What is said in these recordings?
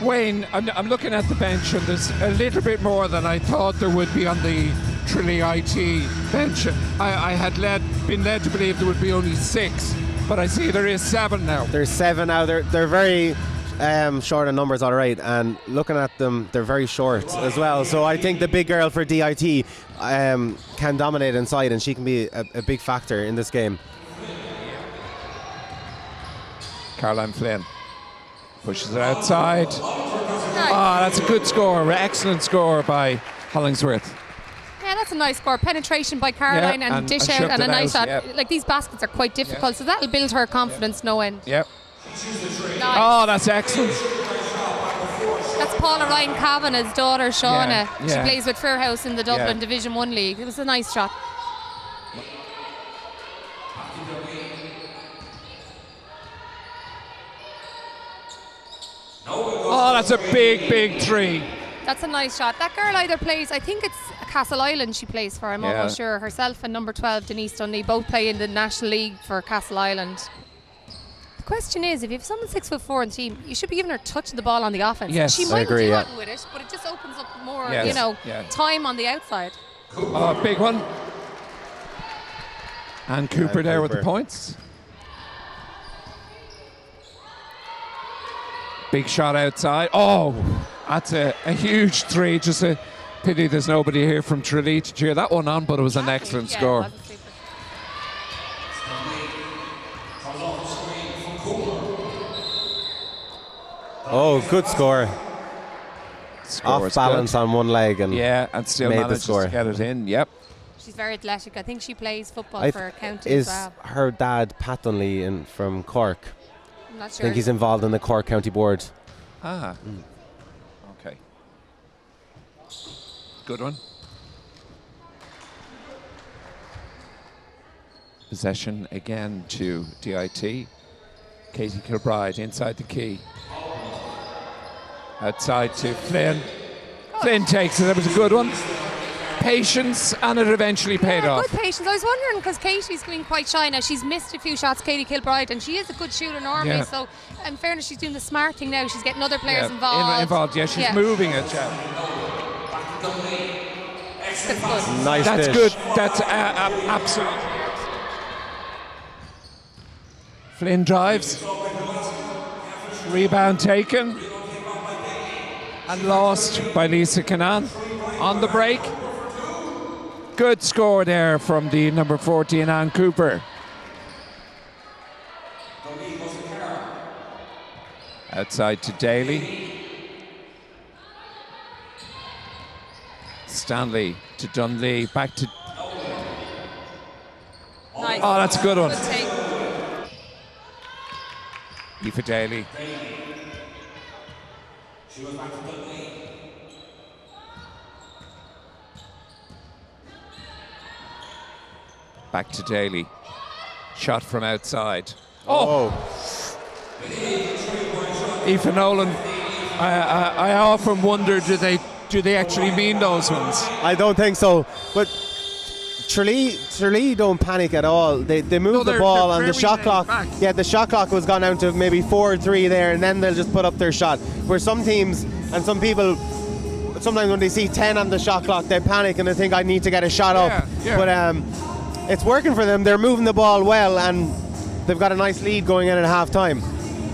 Wayne, I'm looking at the bench, and there's a little bit more than I thought there would be on the Tralee IT bench. I had been led to believe there would be only 6, but I see there is 7 now. There's 7 now. They're very short in numbers, all right, and looking at them, they're very short as well. So I think the big girl for DIT can dominate inside, and she can be a big factor in this game. Caroline Flynn pushes it outside. That's a good score. Excellent score by Hollingsworth. Yeah, that's a nice score. Penetration by Caroline and dish out and a nice shot. Yep. Like, these baskets are quite difficult, so that'll build her confidence no end. Yep. Nice. Oh, that's excellent. That's Paula Ryan Kavanagh's daughter, Shauna. Yeah. She plays with Fairhouse in the Dublin Division 1 League. It was a nice shot. Oh, that's a big 3. That's a nice shot. That girl either plays, I think it's Castle Island she plays for, I'm almost sure. Herself and number 12, Denise Dunley, both play in the National League for Castle Island. The question is, if you have someone 6'4" in the team, you should be giving her touch of the ball on the offense. Yes, she I might agree, do it with it, but it just opens up more, time on the outside. Oh, big one. And Cooper there with the points. Big shot outside. Oh, that's a huge 3. Just a pity there's nobody here from Tralee to cheer that one on, but it was an excellent score. Oh, good score. Off balance on one leg and still made manages the score. to get it in. Yep. She's very athletic. I think she plays football for county is as well. her dad Pat Dunley from Cork? I'm not I sure. think he's involved in the Cork County Board. Okay. Good one. Possession again to DIT. Katie Kilbride inside the key. Outside to Flynn. Flynn takes it. That was a good one. Patience, and it eventually paid off. Good patience. I was wondering, because Katie's been quite shy now. She's missed a few shots, Katie Kilbride, and she is a good shooter normally. Yeah. So, in fairness, she's doing the smart thing now. She's getting other players involved. She's moving it. That's good. Nice That's dish. good. That's absolutely. Flynn drives. Rebound taken. And lost by Lisa Canan on the break. Good score there from the number 14, Ann Cooper. Outside to Daly. Stanley to Dunley. Back to... Nice. Oh, that's a good one. Good take. Aoife Daly. Back to Daly. Shot from outside. Oh! Aoife Nolan. I often wonder, do they actually mean those ones? I don't think so. But Tralee don't panic at all. They move the ball and the shot clock. Yeah, the shot clock was gone down to maybe 4-3 there, and then they'll just put up their shot. Where some teams and some people, sometimes when they see 10 on the shot clock, they panic and they think, I need to get a shot up. Yeah. But it's working for them. They're moving the ball well, and they've got a nice lead going in at half-time.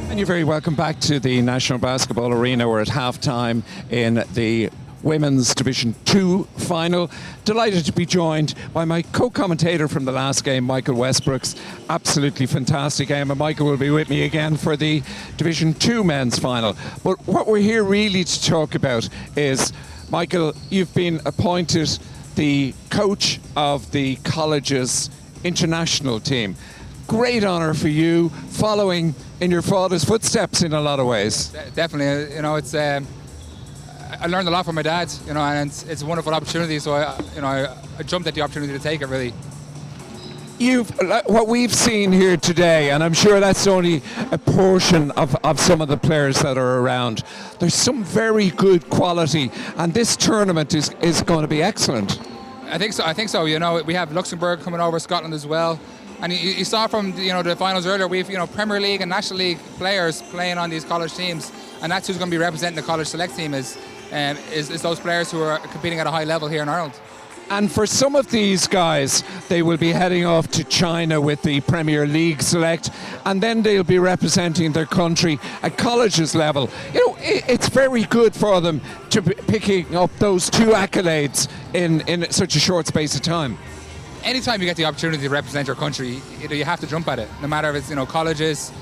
And you're very welcome back to the National Basketball Arena. We're at half-time in the Women's Division 2 final. Delighted to be joined by my co-commentator from the last game, Michael Westbrooks. Absolutely fantastic game, and Michael will be with me again for the Division 2 men's final. But what we're here really to talk about is, Michael, you've been appointed the coach of the college's international team. Great honour for you, following in your father's footsteps in a lot of ways. Definitely, it's I learned a lot from my dad, and it's a wonderful opportunity. So I jumped at the opportunity to take it. Really. What we've seen here today, and I'm sure that's only a portion of some of the players that are around. There's some very good quality, and this tournament is going to be excellent. I think so. I think so. You know, we have Luxembourg coming over, Scotland as well, and you saw from the finals earlier. We've Premier League and National League players playing on these college teams, and that's who's going to be representing the college select team is those players who are competing at a high level here in Ireland. And for some of these guys, they will be heading off to China with the Premier League select, and then they'll be representing their country at colleges level. It's very good for them to be picking up those 2 accolades in such a short space of time. Anytime you get the opportunity to represent your country, you have to jump at it. No matter if it's colleges,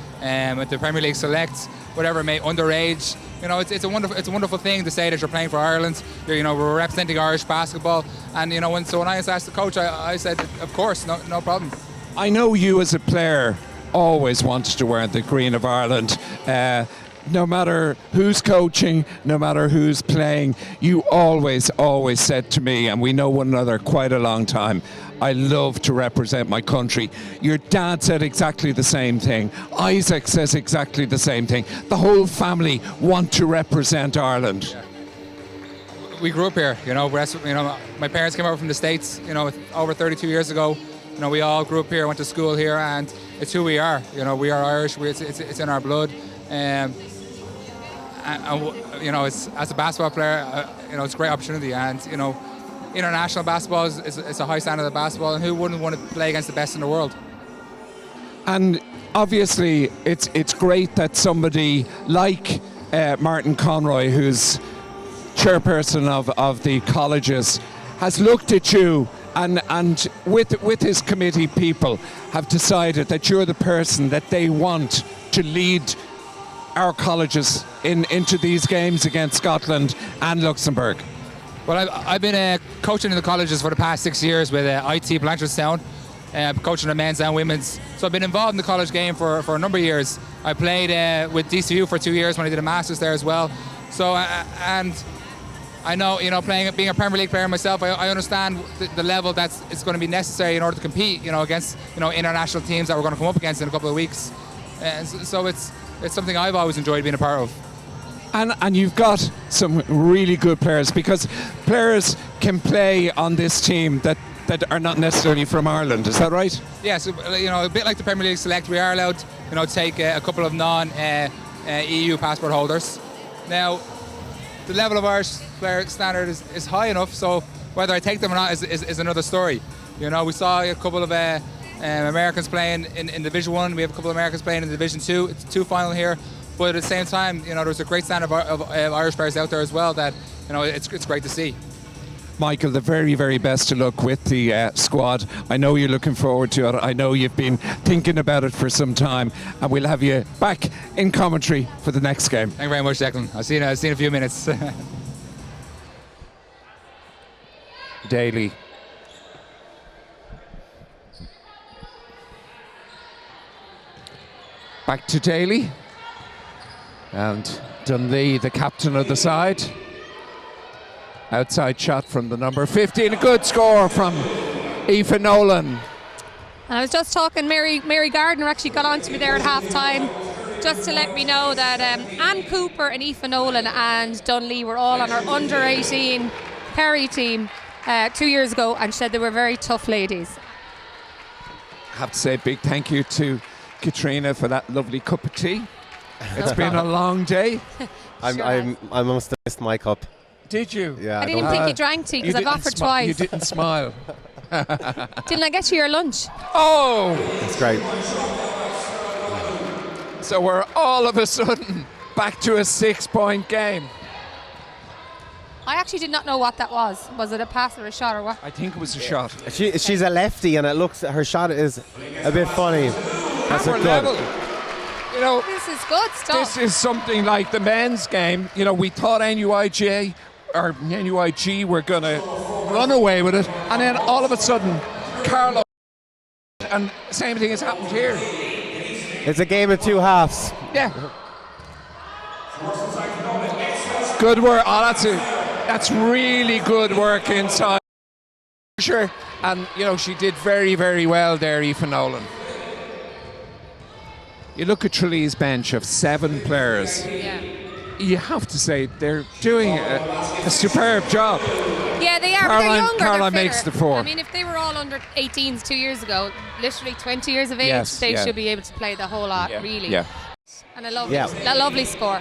with the Premier League selects, whatever, underage. It's a wonderful thing to say that you're playing for Ireland. We're representing Irish basketball, and when I was asked the coach, I said, of course, no problem. I know you as a player always wanted to wear the green of Ireland. No matter who's coaching, no matter who's playing, you always said to me, and we know one another quite a long time, I love to represent my country. Your dad said exactly the same thing. Isaac says exactly the same thing. The whole family want to represent Ireland. Yeah. We grew up here, my parents came over from the States, over 32 years ago. We all grew up here, went to school here, and it's who we are. We are Irish, it's in our blood. And it's, as a basketball player, it's a great opportunity, and international basketball is a high standard of basketball, and who wouldn't want to play against the best in the world? And obviously, it's great that somebody like Martin Conroy, who's chairperson of the colleges, has looked at you and with his committee people have decided that you're the person that they want to lead our colleges into these games against Scotland and Luxembourg. Well, I've been coaching in the colleges for the past 6 years with IT Blanchardstown, coaching the men's and women's. So I've been involved in the college game for a number of years. I played with DCU for 2 years when I did a master's there as well. So and I know, being a Premier League player myself, I understand the level it's going to be necessary in order to compete, against international teams that we're going to come up against in a couple of weeks. So it's something I've always enjoyed being a part of. And you've got some really good players, because players can play on this team that are not necessarily from Ireland. Is that right? Yeah, so, a bit like the Premier League Select, we are allowed to take a couple of non-EU passport holders. Now, the level of Irish player standard is high enough, so whether I take them or not is another story. We saw a couple of Americans playing in Division 1, we have a couple of Americans playing in Division 2. It's a 2 final here. But at the same time, there's a great standard of Irish players out there as well that, it's great to see. Michael, the very, very best of luck with the squad. I know you're looking forward to it. I know you've been thinking about it for some time, and we'll have you back in commentary for the next game. Thank you very much, Declan. I'll see you in a few minutes. Daly. Back to Daly. And Dunlea, the captain of the side. Outside shot from the number 15. A good score from Aoife Nolan. And I was just talking, Mary Gardner actually got on to me there at half-time just to let me know that Anne Cooper and Aoife Nolan and Dunlea were all on our under-18 Kerry team 2 years ago, and said they were very tough ladies. I have to say a big thank you to Katrina for that lovely cup of tea. It's been a long day. I must have missed my cup. Did you? Yeah. I didn't even think you drank tea because I've offered twice. You didn't smile. Didn't I get you your lunch? Oh! That's great. So we're all of a sudden back to a 6-point game. I actually did not know what that was. Was it a pass or a shot or what? I think it was a shot. She's a lefty, and it looks, her shot is a bit funny. That's Hammer good. level. This is good stuff. This is something like the men's game. We thought NUIG were going to run away with it, and then all of a sudden, Carlo, and same thing has happened here. It's a game of 2 halves. Yeah. Good work. Oh, that's really good work inside. Sure. And, she did very, very well there, Aoife Nolan. You look at Trelease's bench of 7 players. Yeah. You have to say they're doing a superb job. Yeah, they are. But Caroline- they're younger. Caroline they're makes fitter. the 4. I mean, if they were all under 18s 2 years ago, literally 20 years of age, Yes, they yeah. should be able to play the whole lot, Yeah, really. yeah. And a lovely score.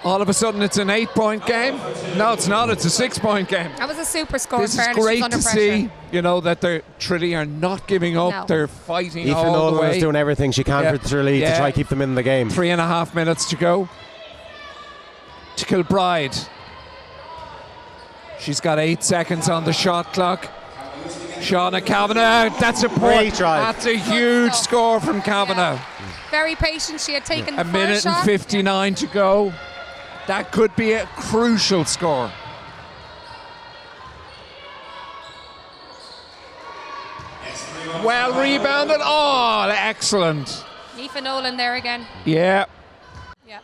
All of a sudden, it's an 8-point game. No, it's not. It's a 6-point game. That was a super score. This in is fairness. She was great under to pressure. see. You know that Tralee are not giving up. No. They're fighting Aoife all the Nolan way. was doing everything she can Yeah. for Tralee Yeah. to try to keep them in the game. 3.5 minutes to go. To Kilbride. She's got 8 seconds on the shot clock. Shauna Kavanagh, that's a Great point. drive. That's a huge score from Kavanagh. Very patient. She had taken A the minute first and shot. 59 to go. That could be a crucial score. Well rebounded. Oh, excellent. Aoife Nolan there again. Yeah. Yeah.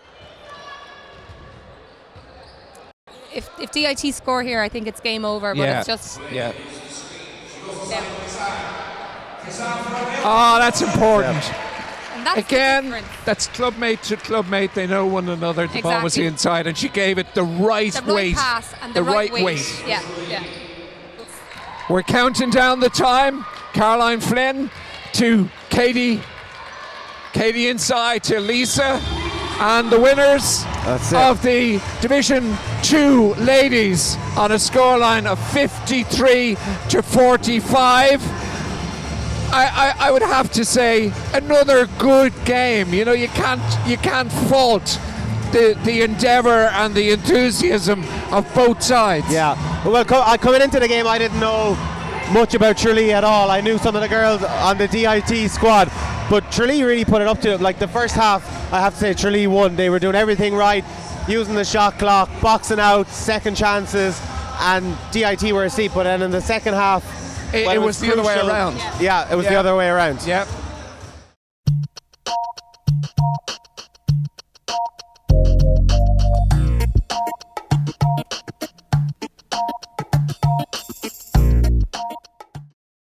If DIT score here, I think it's game over. But Yeah. it's just. Yeah. Yeah. Oh, that's important. And that's Again, the difference. that's clubmate to clubmate. They know one another. The ball was Exactly. inside, and she gave it the right The weight. right pass and the right weight. weight. Yeah, yeah. We're counting down the time. Caroline Flynn to Katie. Katie inside to Lisa. And the winners That's it. of the Division 2 ladies on a scoreline of 53 to 45. I would have to say another good game. You know, you can't fault the endeavour and the enthusiasm of both sides. Yeah. Well, coming into the game, I didn't know much about Tralee at all. I knew some of the girls on the DIT squad, but Tralee really put it up to it. Like the first half, I have to say Tralee won. They were doing everything right, using the shot clock, boxing out, second chances, and DIT were asleep. But then in the second half, It when was the other way crucial- around. Yeah, it was the Yeah. other way around. Yep.